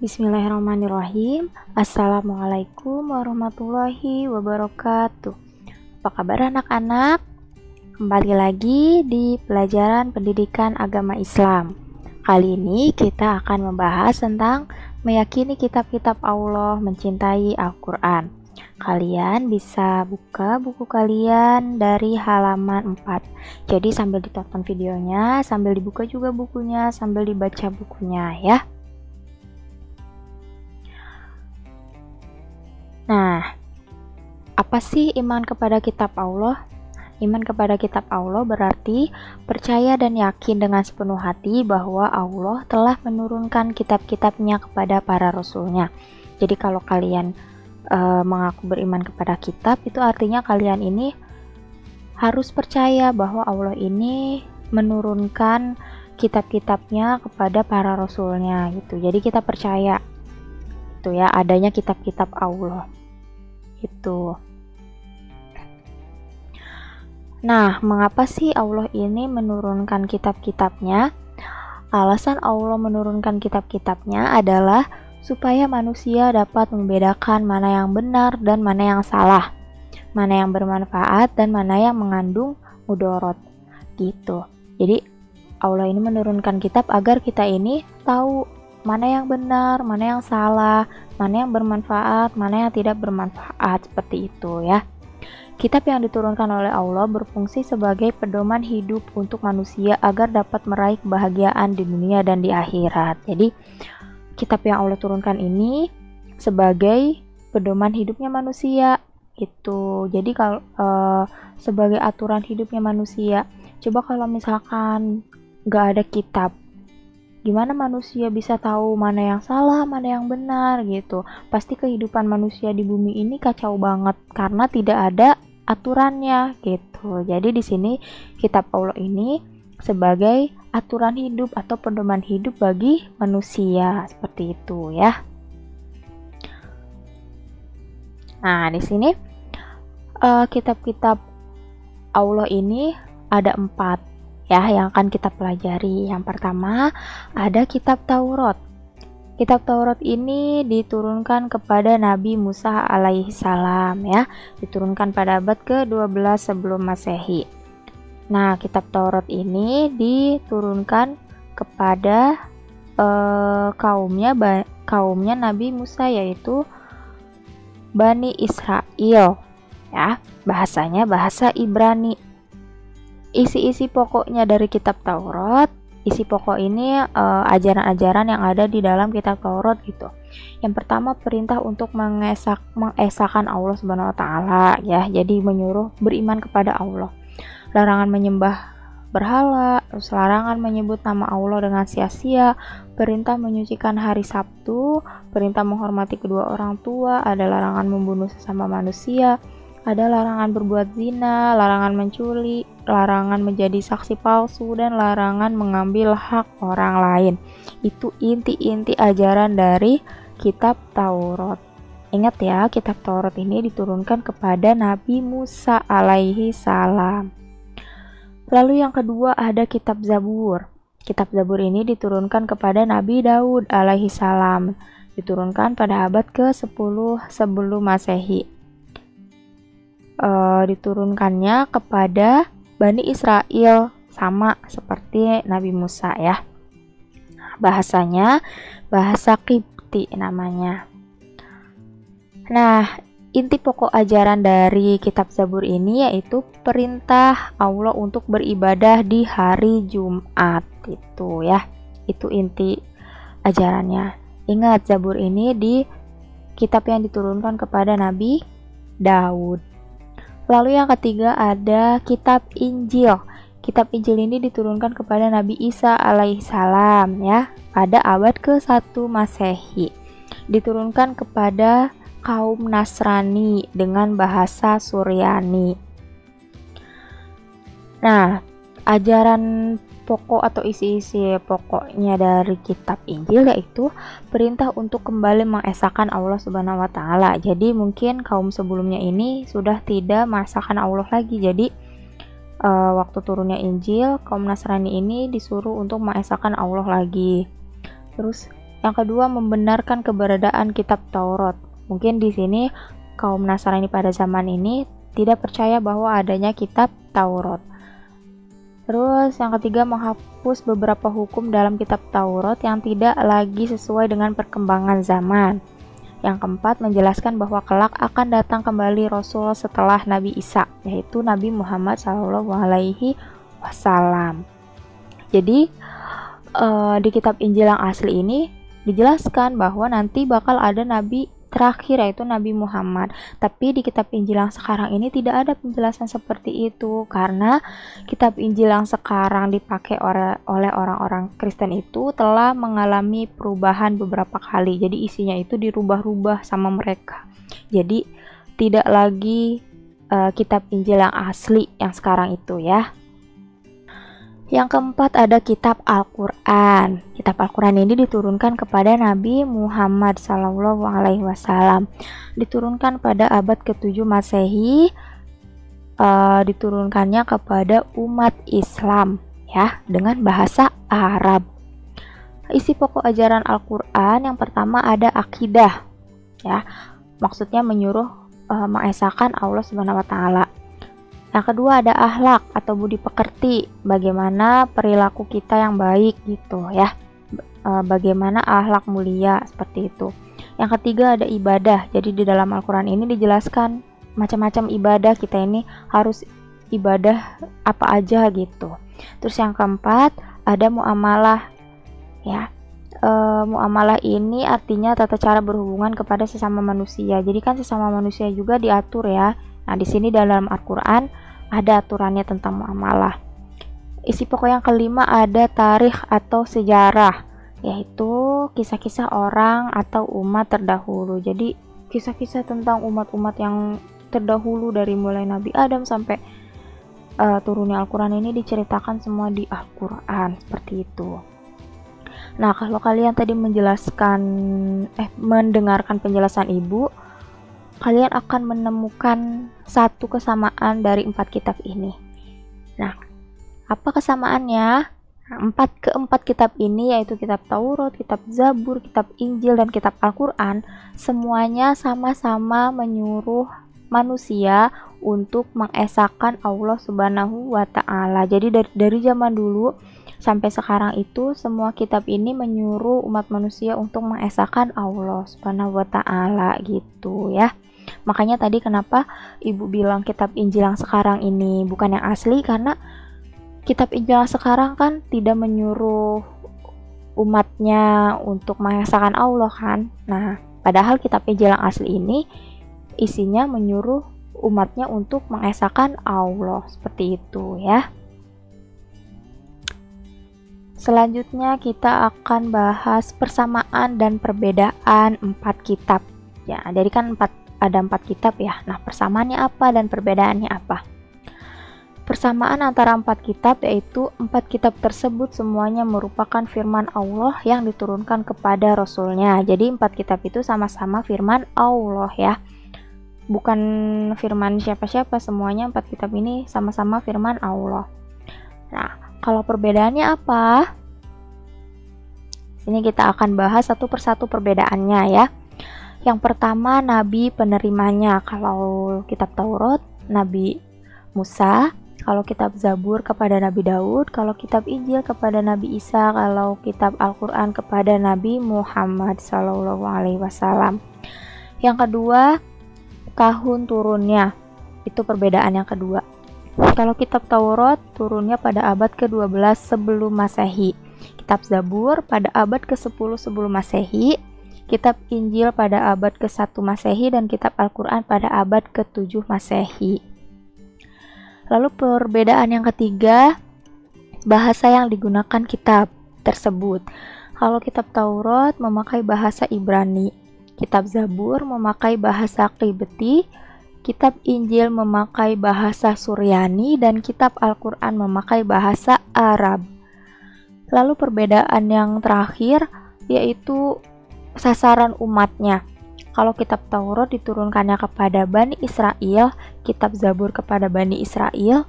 Bismillahirrahmanirrahim. Assalamualaikum warahmatullahi wabarakatuh. Apa kabar anak-anak? Kembali lagi di pelajaran pendidikan agama Islam. Kali ini kita akan membahas tentang meyakini kitab-kitab Allah, mencintai Al-Quran. Kalian bisa buka buku kalian dari halaman 4. Jadi sambil ditonton videonya, sambil dibuka juga bukunya, sambil dibaca bukunya ya. Nah, apa sih iman kepada kitab Allah? Iman kepada kitab Allah berarti percaya dan yakin dengan sepenuh hati bahwa Allah telah menurunkan kitab-kitabnya kepada para rasulnya. Jadi kalau kalian mengaku beriman kepada kitab, itu artinya kalian ini harus percaya bahwa Allah ini menurunkan kitab-kitabnya kepada para rasulnya gitu. Jadi kita percaya itu ya, adanya kitab-kitab Allah itu. Nah, mengapa sih Allah ini menurunkan kitab-kitabnya? Alasan Allah menurunkan kitab-kitabnya adalah supaya manusia dapat membedakan mana yang benar dan mana yang salah, mana yang bermanfaat dan mana yang mengandung mudorot gitu. Jadi Allah ini menurunkan kitab agar kita ini tahu mana yang benar, mana yang salah, mana yang bermanfaat, mana yang tidak bermanfaat, seperti itu ya. Kitab yang diturunkan oleh Allah berfungsi sebagai pedoman hidup untuk manusia agar dapat meraih kebahagiaan di dunia dan di akhirat. Jadi kitab yang Allah turunkan ini sebagai pedoman hidupnya manusia gitu. Jadi kalau sebagai aturan hidupnya manusia. Coba kalau misalkan nggak ada kitab, gimana manusia bisa tahu mana yang salah, mana yang benar gitu? Pasti kehidupan manusia di bumi ini kacau banget karena tidak ada aturannya gitu. Jadi di sini kitab Allah ini sebagai aturan hidup atau pedoman hidup bagi manusia, seperti itu ya. Nah, di sini kitab-kitab Allah ini ada 4 ya yang akan kita pelajari. Yang pertama ada kitab Taurat. Kitab Taurat ini diturunkan kepada Nabi Musa alaihissalam ya, diturunkan pada abad ke-12 sebelum Masehi. Nah, kitab Taurat ini diturunkan kepada kaumnya Nabi Musa, yaitu Bani Israel ya, bahasanya bahasa Ibrani. Isi-isi pokoknya dari kitab Taurat, isi pokok ini ajaran-ajaran yang ada di dalam kitab Taurat gitu. Yang pertama perintah untuk mengesahkan Allah Subhanahu wa taala ya. Jadi menyuruh beriman kepada Allah. Larangan menyembah berhala, terus larangan menyebut nama Allah dengan sia-sia, perintah menyucikan hari Sabtu, perintah menghormati kedua orang tua, ada larangan membunuh sesama manusia, ada larangan berbuat zina, larangan mencuri, larangan menjadi saksi palsu, dan larangan mengambil hak orang lain. Itu inti-inti ajaran dari kitab Taurat. Ingat ya, kitab Taurat ini diturunkan kepada Nabi Musa alaihi salam. Lalu yang kedua ada kitab Zabur. Kitab Zabur ini diturunkan kepada Nabi Daud alaihi salam. Diturunkan pada abad ke-10 sebelum Masehi. Diturunkannya kepada Bani Israel, sama seperti Nabi Musa ya. Bahasanya bahasa Qibti namanya. Nah, inti pokok ajaran dari kitab Zabur ini yaitu perintah Allah untuk beribadah di hari Jumat itu ya. Itu inti ajarannya. Ingat, Zabur ini di kitab yang diturunkan kepada Nabi Daud. Lalu yang ketiga ada kitab Injil. Kitab Injil ini diturunkan kepada Nabi Isa alaihissalam ya, pada abad ke-1 Masehi. Diturunkan kepada kaum Nasrani dengan bahasa Suryani. Nah, ajaran pokok atau isi-isi pokoknya dari kitab Injil yaitu perintah untuk kembali mengesahkan Allah Subhanahu wa taala. Jadi mungkin kaum sebelumnya ini sudah tidak mengesahkan Allah lagi. Jadi waktu turunnya Injil, kaum Nasrani ini disuruh untuk mengesahkan Allah lagi. Terus Yang kedua, membenarkan keberadaan kitab Taurat. Mungkin di sini kaum Nasrani pada zaman ini tidak percaya bahwa adanya kitab Taurat. Terus yang ketiga, menghapus beberapa hukum dalam kitab Taurat yang tidak lagi sesuai dengan perkembangan zaman. Yang keempat, menjelaskan bahwa kelak akan datang kembali Rasul setelah Nabi Isa, yaitu Nabi Muhammad SAW. Jadi di kitab Injil yang asli ini dijelaskan bahwa nanti bakal ada nabi terakhir, yaitu Nabi Muhammad. Tapi di kitab Injil yang sekarang ini tidak ada penjelasan seperti itu, karena kitab Injil yang sekarang dipakai oleh orang-orang Kristen itu telah mengalami perubahan beberapa kali. Jadi isinya itu dirubah-rubah sama mereka. Jadi tidak lagi kitab Injil yang asli yang sekarang itu ya. Yang keempat, ada kitab Al-Quran. Kitab Al-Quran ini diturunkan kepada Nabi Muhammad SAW. Diturunkan pada abad ke-7 Masehi, diturunkannya kepada umat Islam ya, dengan bahasa Arab. Isi pokok ajaran Al-Quran yang pertama ada akidah ya. Maksudnya menyuruh mengesahkan Allah Subhanahu wa taala. Yang kedua ada akhlak atau budi pekerti, bagaimana perilaku kita yang baik gitu ya, bagaimana akhlak mulia seperti itu. Yang ketiga ada ibadah, jadi di dalam Al-Quran ini dijelaskan macam-macam ibadah, kita ini harus ibadah apa aja gitu. Terus yang keempat ada muamalah ya. Muamalah ini artinya tata cara berhubungan kepada sesama manusia. Jadi kan sesama manusia juga diatur ya. Nah, di sini dalam Al-Quran ada aturannya tentang muamalah. Isi pokok yang kelima ada tarikh atau sejarah, yaitu kisah-kisah orang atau umat terdahulu. Jadi kisah-kisah tentang umat-umat yang terdahulu dari mulai Nabi Adam sampai turunnya Al-Quran ini diceritakan semua di Al-Quran seperti itu. Nah, kalau kalian tadi mendengarkan penjelasan Ibu, kalian akan menemukan satu kesamaan dari 4 kitab ini. Nah, apa kesamaannya? Keempat kitab ini, yaitu kitab Taurat, kitab Zabur, kitab Injil, dan kitab Al-Quran, semuanya sama-sama menyuruh manusia untuk mengesahkan Allah Subhanahu wa ta'ala. Jadi dari zaman dulu sampai sekarang itu, semua kitab ini menyuruh umat manusia untuk mengesahkan Allah Subhanahu wa ta'ala gitu ya. Makanya tadi kenapa Ibu bilang kitab Injil yang sekarang ini bukan yang asli, karena kitab Injil yang sekarang kan tidak menyuruh umatnya untuk mengesahkan Allah kan. Nah, padahal kitab Injil yang asli ini isinya menyuruh umatnya untuk mengesahkan Allah, seperti itu ya. Selanjutnya kita akan bahas persamaan dan perbedaan 4 kitab. Ya, jadi kan ada 4 kitab ya. Nah, persamaannya apa dan perbedaannya apa? Persamaan antara 4 kitab yaitu 4 kitab tersebut semuanya merupakan firman Allah yang diturunkan kepada Rasulnya. Jadi 4 kitab itu sama-sama firman Allah ya. Bukan firman siapa-siapa, semuanya 4 kitab ini sama-sama firman Allah. Nah, kalau perbedaannya apa? Sini kita akan bahas satu persatu perbedaannya ya. Yang pertama, nabi penerimanya. Kalau kitab Taurat, Nabi Musa. Kalau kitab Zabur kepada Nabi Daud. Kalau kitab Injil kepada Nabi Isa. Kalau kitab Al-Quran kepada Nabi Muhammad SAW. Yang kedua, tahun turunnya. Itu perbedaan yang kedua. Kalau kitab Taurat turunnya pada abad ke-12 sebelum Masehi. Kitab Zabur pada abad ke-10 sebelum Masehi. Kitab Injil pada abad ke-1 Masehi dan kitab Al-Quran pada abad ke-7 Masehi. Lalu perbedaan yang ketiga, bahasa yang digunakan kitab tersebut. Kalau kitab Taurat memakai bahasa Ibrani, kitab Zabur memakai bahasa Qibti, kitab Injil memakai bahasa Suryani, dan kitab Al-Quran memakai bahasa Arab. Lalu perbedaan yang terakhir yaitu sasaran umatnya. Kalau kitab Taurat diturunkannya kepada Bani Israel, kitab Zabur kepada Bani Israel,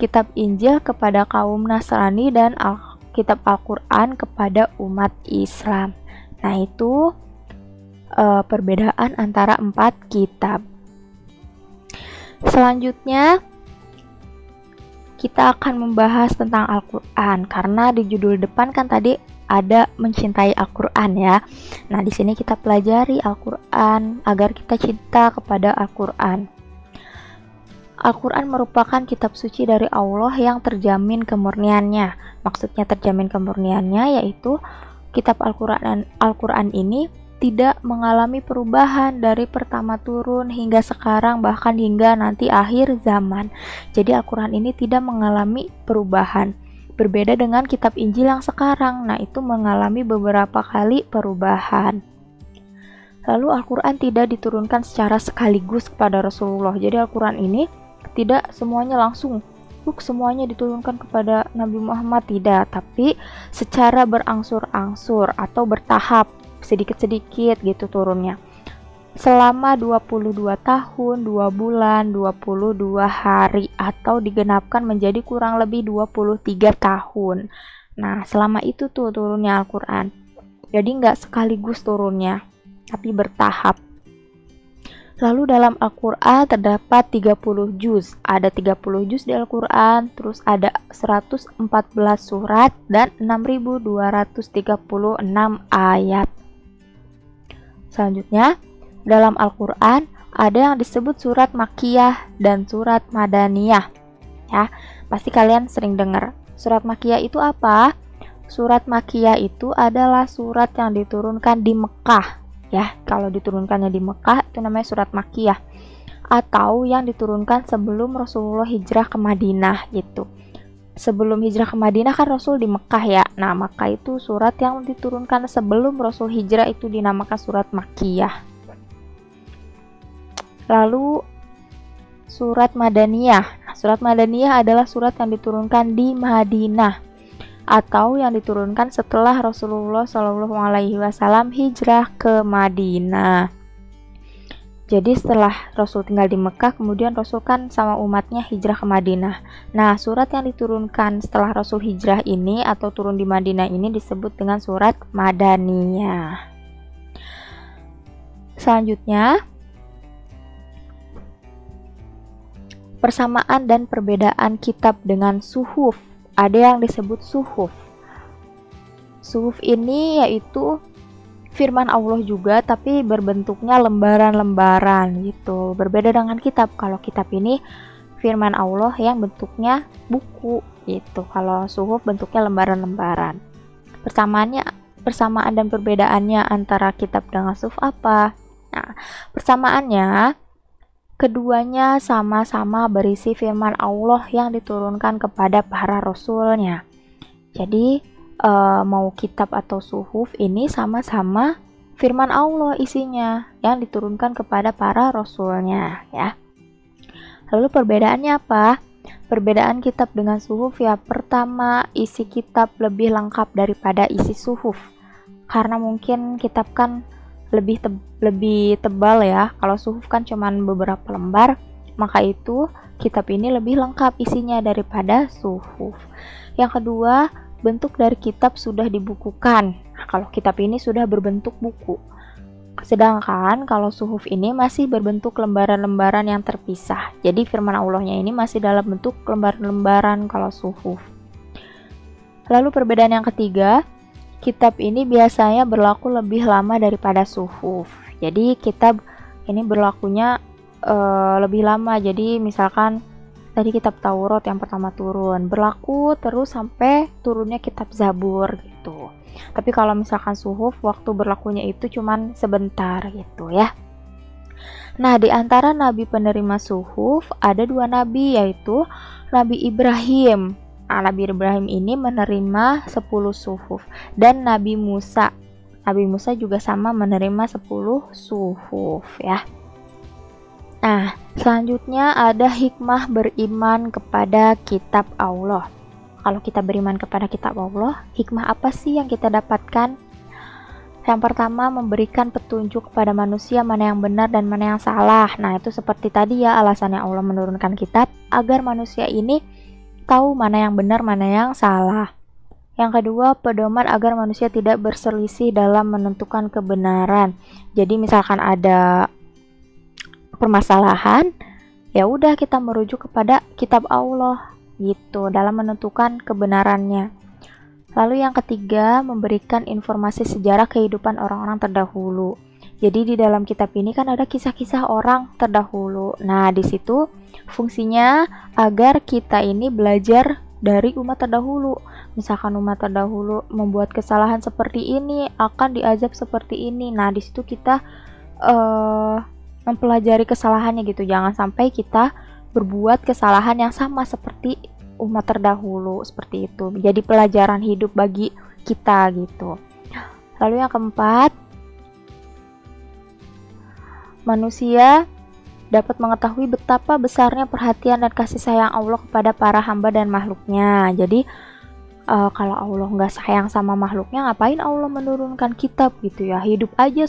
kitab Injil kepada kaum Nasrani, dan kitab Al-Quran kepada umat Islam. Nah, itu perbedaan antara 4 kitab. Selanjutnya kita akan membahas tentang Al-Qur'an, karena di judul depan kan tadi ada mencintai Al-Qur'an ya. Nah, di sini kita pelajari Al-Qur'an agar kita cinta kepada Al-Qur'an. Al-Qur'an merupakan kitab suci dari Allah yang terjamin kemurniannya. Maksudnya terjamin kemurniannya yaitu kitab Al-Qur'an ini tidak mengalami perubahan dari pertama turun hingga sekarang, bahkan hingga nanti akhir zaman. Jadi Al-Qur'an ini tidak mengalami perubahan. Berbeda dengan kitab Injil yang sekarang. Nah, itu mengalami beberapa kali perubahan. Lalu Al-Qur'an tidak diturunkan secara sekaligus kepada Rasulullah. Jadi Al-Qur'an ini tidak semuanya langsung semuanya diturunkan kepada Nabi Muhammad, tidak, tapi secara berangsur-angsur atau bertahap, sedikit-sedikit gitu turunnya. Selama 22 tahun, 2 bulan, 22 hari atau digenapkan menjadi kurang lebih 23 tahun. Nah, selama itu tuh turunnya Al-Qur'an. Jadi nggak sekaligus turunnya, tapi bertahap. Lalu dalam Al-Qur'an terdapat 30 juz. Ada 30 juz di Al-Qur'an, terus ada 114 surat dan 6.236 ayat. Selanjutnya, dalam Al-Qur'an ada yang disebut surat Makkiyah dan surat Madaniyah. Ya, pasti kalian sering dengar. Surat Makkiyah itu apa? Surat Makkiyah itu adalah surat yang diturunkan di Mekah. Ya, kalau diturunkannya di Mekah itu namanya surat Makkiyah, atau yang diturunkan sebelum Rasulullah hijrah ke Madinah gitu. Sebelum hijrah ke Madinah kan Rasul di Mekah ya. Nah, maka itu surat yang diturunkan sebelum Rasul hijrah itu dinamakan surat Makkiyah. Lalu surat Madaniyah. Nah, surat Madaniyah adalah surat yang diturunkan di Madinah atau yang diturunkan setelah Rasulullah SAW hijrah ke Madinah. Jadi setelah Rasul tinggal di Mekah, kemudian Rasul kan sama umatnya hijrah ke Madinah. Nah, surat yang diturunkan setelah Rasul hijrah ini atau turun di Madinah ini disebut dengan surat Madaniyah. Selanjutnya, persamaan dan perbedaan kitab dengan suhuf. Ada yang disebut suhuf. Suhuf ini yaitu firman Allah juga, tapi berbentuknya lembaran-lembaran gitu. Berbeda dengan kitab. Kalau kitab ini firman Allah yang bentuknya buku gitu. Kalau suhuf bentuknya lembaran-lembaran. Persamaan dan perbedaannya antara kitab dengan suhuf apa? Nah, persamaannya keduanya sama-sama berisi firman Allah yang diturunkan kepada para rasulnya. Jadi mau kitab atau suhuf ini sama-sama firman Allah isinya yang diturunkan kepada para rasulnya ya. Lalu perbedaannya apa? Perbedaan kitab dengan suhuf ya, pertama isi kitab lebih lengkap daripada isi suhuf. Karena mungkin kitab kan lebih tebal ya. Kalau suhuf kan cuman beberapa lembar, maka itu kitab ini lebih lengkap isinya daripada suhuf. Yang kedua, bentuk dari kitab sudah dibukukan. Nah, kalau kitab ini sudah berbentuk buku. Sedangkan kalau suhuf ini masih berbentuk lembaran-lembaran yang terpisah. Jadi firman Allahnya ini masih dalam bentuk lembaran-lembaran kalau suhuf. Lalu perbedaan yang ketiga, kitab ini biasanya berlaku lebih lama daripada suhuf. Jadi kitab ini berlakunya lebih lama. Jadi misalkan tadi kitab Taurat yang pertama turun, berlaku terus sampai turunnya kitab Zabur gitu. Tapi kalau misalkan suhuf, waktu berlakunya itu cuman sebentar gitu ya. Nah, di antara nabi penerima suhuf ada 2 nabi, yaitu Nabi Ibrahim. Nah, Nabi Ibrahim ini menerima 10 suhuf, dan Nabi Musa. Nabi Musa juga sama menerima 10 suhuf ya. Nah, selanjutnya ada hikmah beriman kepada kitab Allah. Kalau kita beriman kepada kitab Allah, hikmah apa sih yang kita dapatkan? Yang pertama, memberikan petunjuk kepada manusia mana yang benar dan mana yang salah. Nah, itu seperti tadi ya, alasannya Allah menurunkan kitab agar manusia ini tahu mana yang benar, mana yang salah. Yang kedua, pedoman agar manusia tidak berselisih dalam menentukan kebenaran. Jadi misalkan ada permasalahan, ya udah kita merujuk kepada kitab Allah gitu dalam menentukan kebenarannya. Lalu yang ketiga, memberikan informasi sejarah kehidupan orang-orang terdahulu. Jadi di dalam kitab ini kan ada kisah-kisah orang terdahulu. Nah, di situ fungsinya agar kita ini belajar dari umat terdahulu. Misalkan umat terdahulu membuat kesalahan seperti ini, akan diazab seperti ini. Nah, di situ kita mempelajari kesalahannya gitu. Jangan sampai kita berbuat kesalahan yang sama seperti umat terdahulu, seperti itu. Jadi pelajaran hidup bagi kita gitu. Lalu yang keempat, manusia dapat mengetahui betapa besarnya perhatian dan kasih sayang Allah kepada para hamba dan makhluknya. Jadi kalau Allah nggak sayang sama makhluknya, ngapain Allah menurunkan kitab gitu ya? Hidup aja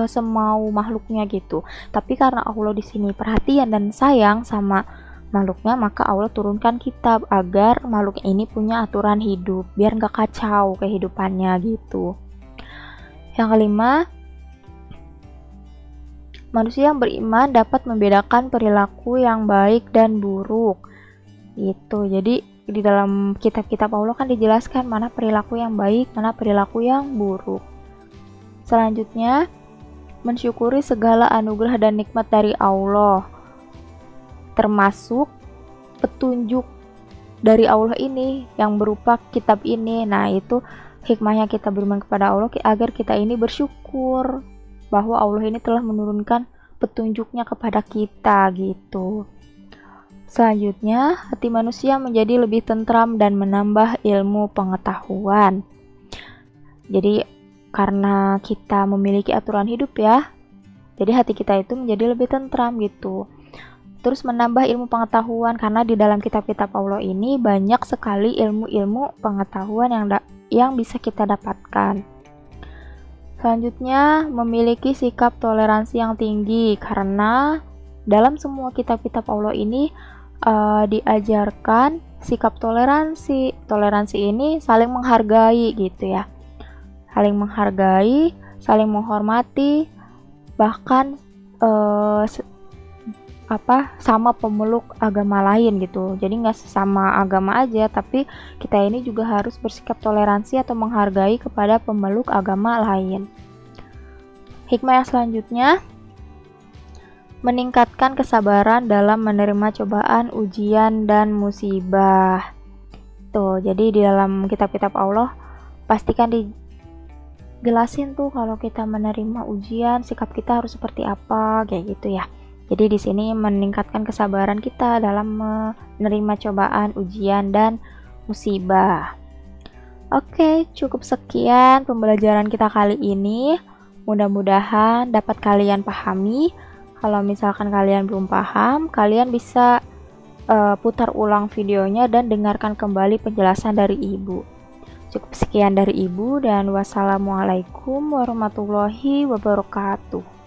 semau makhluknya gitu. Tapi karena Allah di sini perhatian dan sayang sama makhluknya, maka Allah turunkan kitab agar makhluk ini punya aturan hidup, biar nggak kacau kehidupannya gitu. Yang kelima, manusia yang beriman dapat membedakan perilaku yang baik dan buruk. Gitu. Jadi di dalam kitab-kitab Allah kan dijelaskan mana perilaku yang baik, mana perilaku yang buruk. Selanjutnya, mensyukuri segala anugerah dan nikmat dari Allah, termasuk petunjuk dari Allah ini yang berupa kitab ini. Nah, itu hikmahnya kita beriman kepada Allah agar kita ini bersyukur bahwa Allah ini telah menurunkan petunjuknya kepada kita gitu. Selanjutnya, hati manusia menjadi lebih tentram dan menambah ilmu pengetahuan. Jadi karena kita memiliki aturan hidup ya, jadi hati kita itu menjadi lebih tentram gitu. Terus menambah ilmu pengetahuan, karena di dalam kitab-kitab Allah ini banyak sekali ilmu-ilmu pengetahuan yang bisa kita dapatkan. Selanjutnya, memiliki sikap toleransi yang tinggi, karena dalam semua kitab-kitab Allah ini diajarkan sikap toleransi. Toleransi ini saling menghargai gitu ya. Saling menghargai, saling menghormati, bahkan sama pemeluk agama lain gitu. Jadi nggak sesama agama aja, tapi kita ini juga harus bersikap toleransi atau menghargai kepada pemeluk agama lain. Hikmah yang selanjutnya, meningkatkan kesabaran dalam menerima cobaan, ujian, dan musibah. Tuh, jadi di dalam kitab-kitab Allah pastikan dijelasin tuh kalau kita menerima ujian, sikap kita harus seperti apa, kayak gitu ya. Jadi di sini meningkatkan kesabaran kita dalam menerima cobaan, ujian, dan musibah. Oke, cukup sekian pembelajaran kita kali ini. Mudah-mudahan dapat kalian pahami. Kalau misalkan kalian belum paham, kalian bisa putar ulang videonya dan dengarkan kembali penjelasan dari Ibu. Cukup sekian dari Ibu dan wassalamualaikum warahmatullahi wabarakatuh.